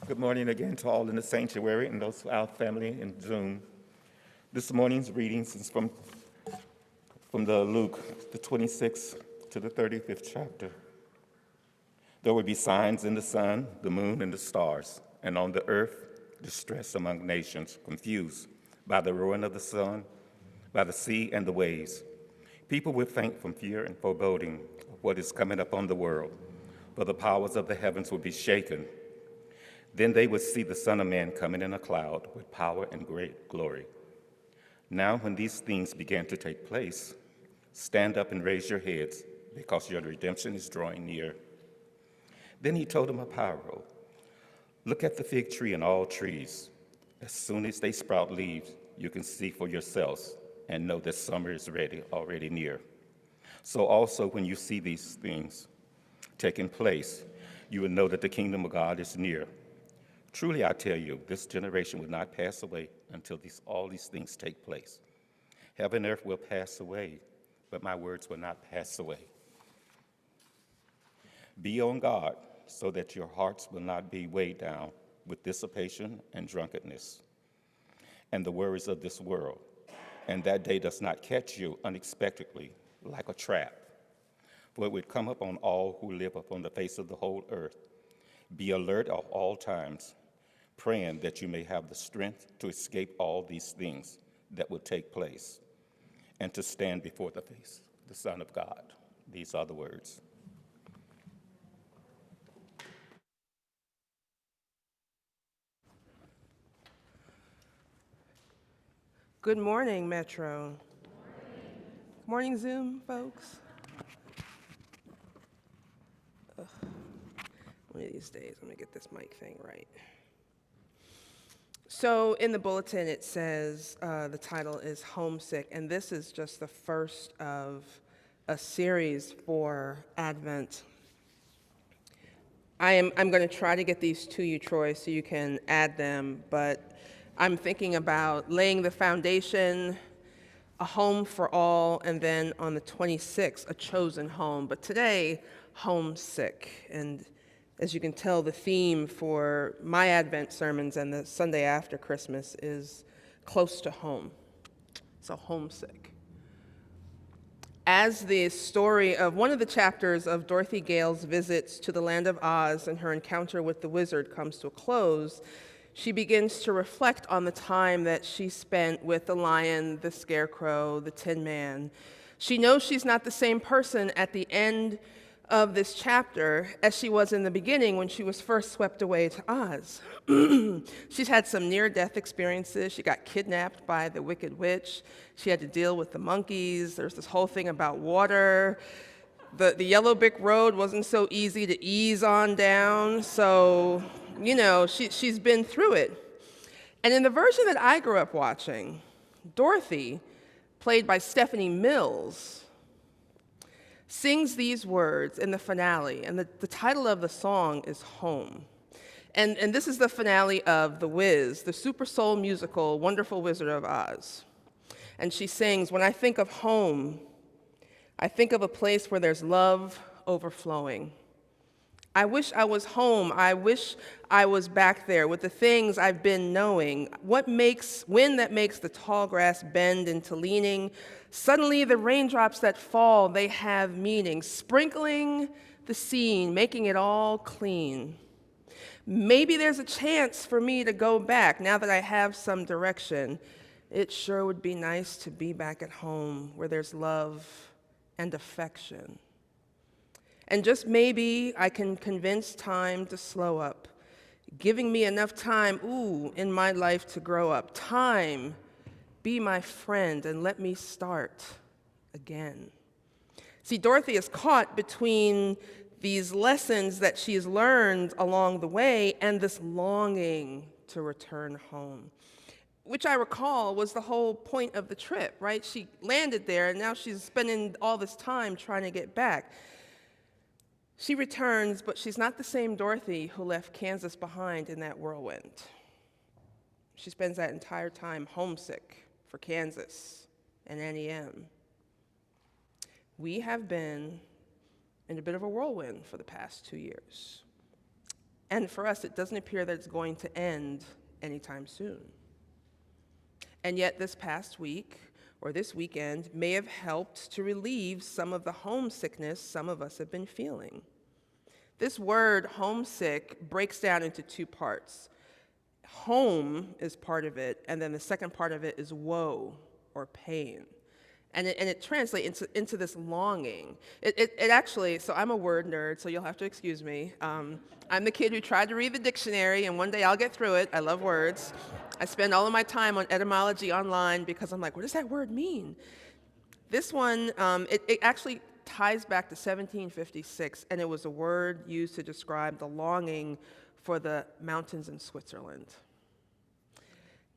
Good morning again to all in the sanctuary and those our family in Zoom. This morning's readings is from the Luke, the 26th to the 35th chapter. There will be signs in the sun, the moon, and the stars, and on the earth distress among nations, confused by the ruin of the sun, by the sea and the waves. People will faint from fear and foreboding of what is coming upon the world, for the powers of the heavens will be shaken. Then they would see the Son of Man coming in a cloud with power and great glory. Now, when these things began to take place, stand up and raise your heads, because your redemption is drawing near. Then he told them a parable. Look at the fig tree and all trees. As soon as they sprout leaves, you can see for yourselves and know that summer is already near. So also, when you see these things taking place, you will know that the kingdom of God is near. Truly, I tell you, this generation will not pass away until all these things take place. Heaven and earth will pass away, but my words will not pass away. Be on guard so that your hearts will not be weighed down with dissipation and drunkenness and the worries of this world, and that day does not catch you unexpectedly like a trap, for it would come upon all who live upon the face of the whole earth. Be alert at all times, praying that you may have the strength to escape all these things that will take place and to stand before the face of the Son of God. These are the words. Good morning, Metro. Good morning, Zoom, folks. One of these days, I'm gonna get this mic thing right. So in the bulletin, it says the title is Homesick, and this is just the first of a series for Advent. I'm going to try to get these to you, Troy, so you can add them, but I'm thinking about laying the foundation, a home for all, and then on the 26th, a chosen home. But today, homesick. And as you can tell, the theme for my Advent sermons and the Sunday after Christmas is close to home. So homesick. As the story of one of the chapters of Dorothy Gale's visits to the land of Oz and her encounter with the wizard comes to a close, she begins to reflect on the time that she spent with the lion, the scarecrow, the Tin Man. She knows she's not the same person at the end of this chapter as she was in the beginning when she was first swept away to Oz. She's had some near-death experiences. She got kidnapped by the Wicked Witch. She had to deal with the monkeys. There's this whole thing about water. The yellow brick road wasn't so easy to ease on down, so, she's been through it. And in the version that I grew up watching, Dorothy, played by Stephanie Mills, sings these words in the finale, and the title of the song is Home. And this is the finale of The Wiz, the Super Soul musical, Wonderful Wizard of Oz. And she sings, "When I think of home, I think of a place where there's love overflowing. I wish I was home. I wish I was back there with the things I've been knowing. Wind that makes the tall grass bend into leaning. Suddenly the raindrops that fall, they have meaning, sprinkling the scene, making it all clean. Maybe there's a chance for me to go back now that I have some direction. It sure would be nice to be back at home where there's love and affection. And just maybe I can convince time to slow up, giving me enough time, in my life to grow up. Time, be my friend and let me start again." See, Dorothy is caught between these lessons that she's learned along the way and this longing to return home, which I recall was the whole point of the trip, right? She landed there and now she's spending all this time trying to get back. She returns, but she's not the same Dorothy who left Kansas behind in that whirlwind. She spends that entire time homesick for Kansas and NEM. We have been in a bit of a whirlwind for the past 2 years. And for us, it doesn't appear that it's going to end anytime soon. And yet this past week, or this weekend, may have helped to relieve some of the homesickness some of us have been feeling. This word, homesick, breaks down into two parts. Home is part of it, and then the second part of it is woe or pain. And it translates into this longing. It actually, so I'm a word nerd, so you'll have to excuse me. I'm the kid who tried to read the dictionary, and one day I'll get through it. I love words. I spend all of my time on etymology online because I'm like, what does that word mean? This one, it actually ties back to 1756, and it was a word used to describe the longing for the mountains in Switzerland.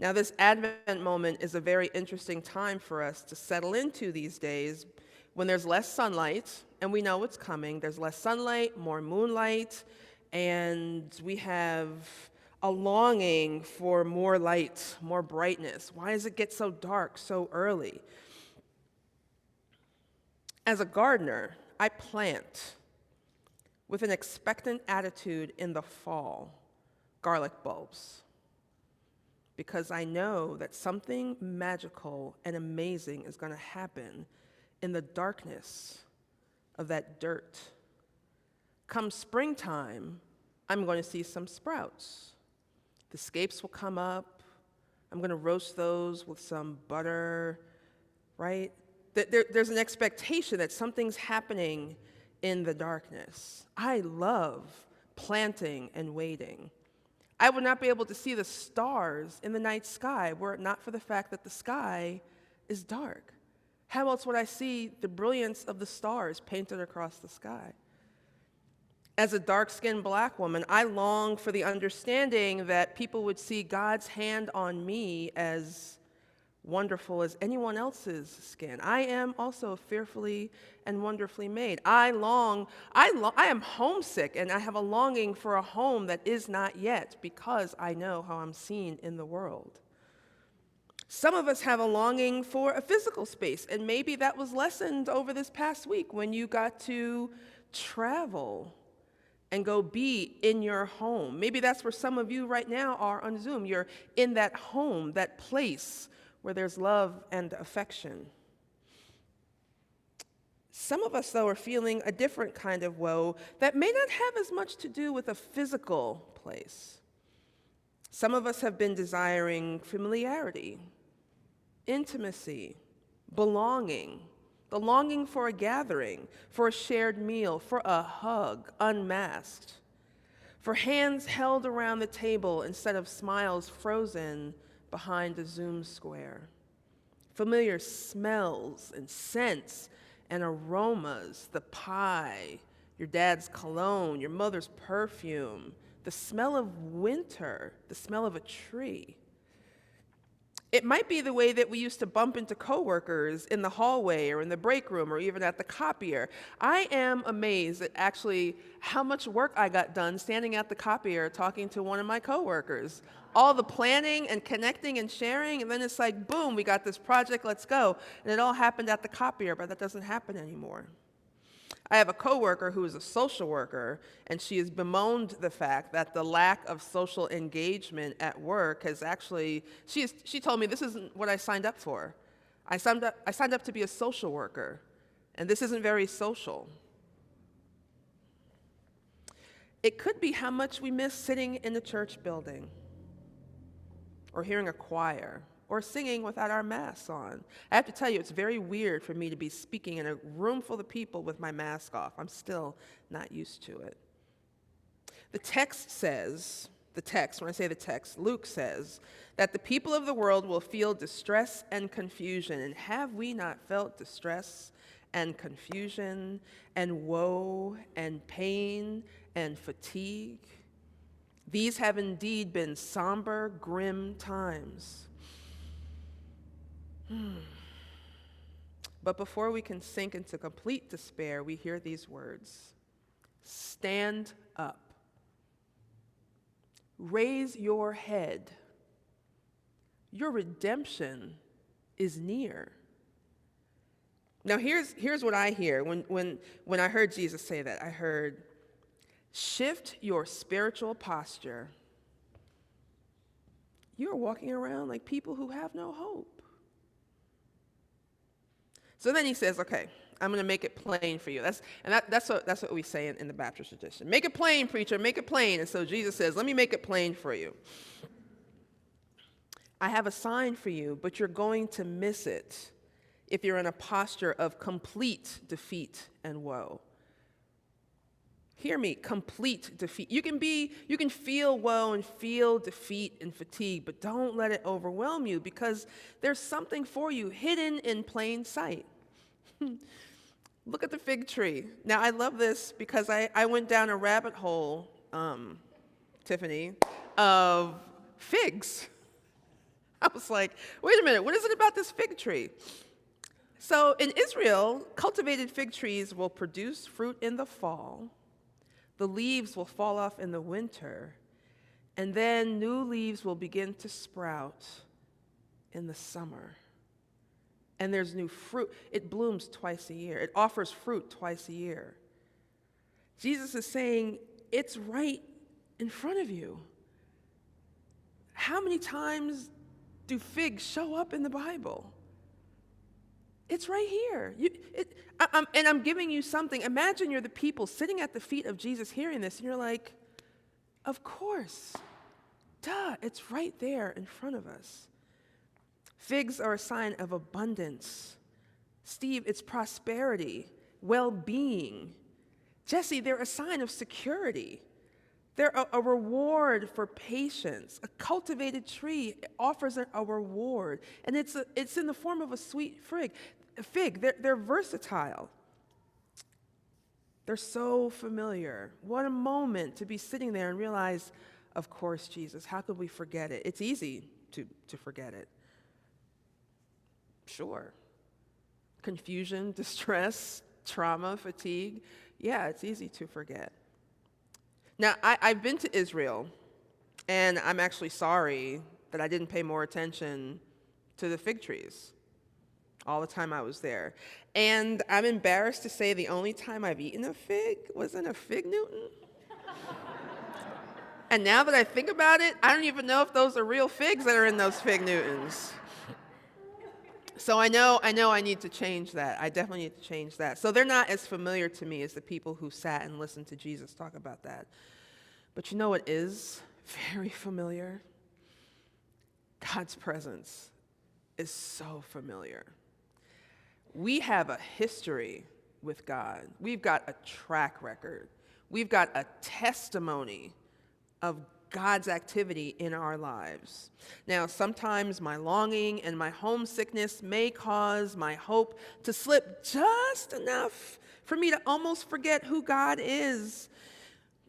Now, this Advent moment is a very interesting time for us to settle into these days when there's less sunlight, and we know it's coming. There's less sunlight, more moonlight, and we have a longing for more light, more brightness. Why does it get so dark so early? As a gardener, I plant with an expectant attitude in the fall garlic bulbs, because I know that something magical and amazing is going to happen in the darkness of that dirt. Come springtime, I'm going to see some sprouts. The scapes will come up. I'm going to roast those with some butter, right? There's an expectation that something's happening in the darkness. I love planting and waiting. I would not be able to see the stars in the night sky were it not for the fact that the sky is dark. How else would I see the brilliance of the stars painted across the sky? As a dark-skinned Black woman, I long for the understanding that people would see God's hand on me as wonderful as anyone else's skin. I am also fearfully and wonderfully made. I am homesick, and I have a longing for a home that is not yet, because I know how I'm seen in the world. Some of us have a longing for a physical space, and maybe that was lessened over this past week when you got to travel and go be in your home. Maybe that's where some of you right now are on Zoom. You're in that home, that place where there's love and affection. Some of us, though, are feeling a different kind of woe that may not have as much to do with a physical place. Some of us have been desiring familiarity, intimacy, belonging, the longing for a gathering, for a shared meal, for a hug, unmasked, for hands held around the table instead of smiles frozen behind a Zoom square. Familiar smells and scents and aromas, the pie, your dad's cologne, your mother's perfume, the smell of winter, the smell of a tree. It might be the way that we used to bump into coworkers in the hallway or in the break room or even at the copier. I am amazed at actually how much work I got done standing at the copier talking to one of my coworkers. All the planning and connecting and sharing, and then it's like, boom, we got this project, let's go. And it all happened at the copier, but that doesn't happen anymore. I have a coworker who is a social worker, and she has bemoaned the fact that the lack of social engagement at work has actually, she told me, this isn't what I signed up for. I signed up to be a social worker, and this isn't very social. It could be how much we miss sitting in the church building, or hearing a choir, or singing without our masks on. I have to tell you, it's very weird for me to be speaking in a room full of people with my mask off. I'm still not used to it. The text says, when I say the text, Luke says, that the people of the world will feel distress and confusion. And have we not felt distress and confusion and woe and pain and fatigue? These have indeed been somber, grim times. But before we can sink into complete despair, we hear these words: stand up. Raise your head. Your redemption is near. Now here's what I hear when I heard Jesus say that. I heard, Shift your spiritual posture. You're walking around like people who have no hope. So then he says, okay, I'm going to make it plain for you. That's what we say in the Baptist tradition. Make it plain, preacher, make it plain. And so Jesus says, let me make it plain for you. I have a sign for you, but you're going to miss it if you're in a posture of complete defeat and woe. Hear me, complete defeat. You can feel woe and feel defeat and fatigue, but don't let it overwhelm you, because there's something for you hidden in plain sight. Look at the fig tree. Now, I love this because I went down a rabbit hole, Tiffany, of figs. I was like, wait a minute, what is it about this fig tree? So in Israel, cultivated fig trees will produce fruit in the fall. The leaves will fall off in the winter, and then new leaves will begin to sprout in the summer. And there's new fruit. It blooms twice a year. It offers fruit twice a year. Jesus is saying, it's right in front of you. How many times do figs show up in the Bible? It's right here. I'm giving you something. Imagine you're the people sitting at the feet of Jesus hearing this, and you're like, of course. Duh, it's right there in front of us. Figs are a sign of abundance. Steve, it's prosperity, well-being. Jesse, they're a sign of security. They're a reward for patience. A cultivated tree offers a reward, and it's in the form of a sweet fig. They're versatile. They're so familiar. What a moment to be sitting there and realize, of course, Jesus, how could we forget it? It's easy to forget it. Sure. Confusion, distress, trauma, fatigue. Yeah, it's easy to forget. Now, I've been to Israel, and I'm actually sorry that I didn't pay more attention to the fig trees all the time I was there. And I'm embarrassed to say the only time I've eaten a fig was in a fig Newton. And now that I think about it, I don't even know if those are real figs that are in those fig Newtons. So I know I need to change that. I definitely need to change that. So they're not as familiar to me as the people who sat and listened to Jesus talk about that. But you know what is very familiar? God's presence is so familiar. We have a history with God. We've got a track record. We've got a testimony of God's activity in our lives. Now, sometimes my longing and my homesickness may cause my hope to slip just enough for me to almost forget who God is.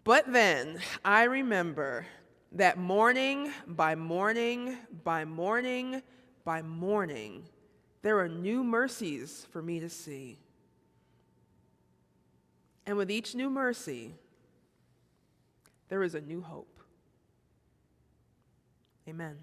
But then I remember that morning by morning by morning by morning, there are new mercies for me to see. And with each new mercy, there is a new hope. Amen.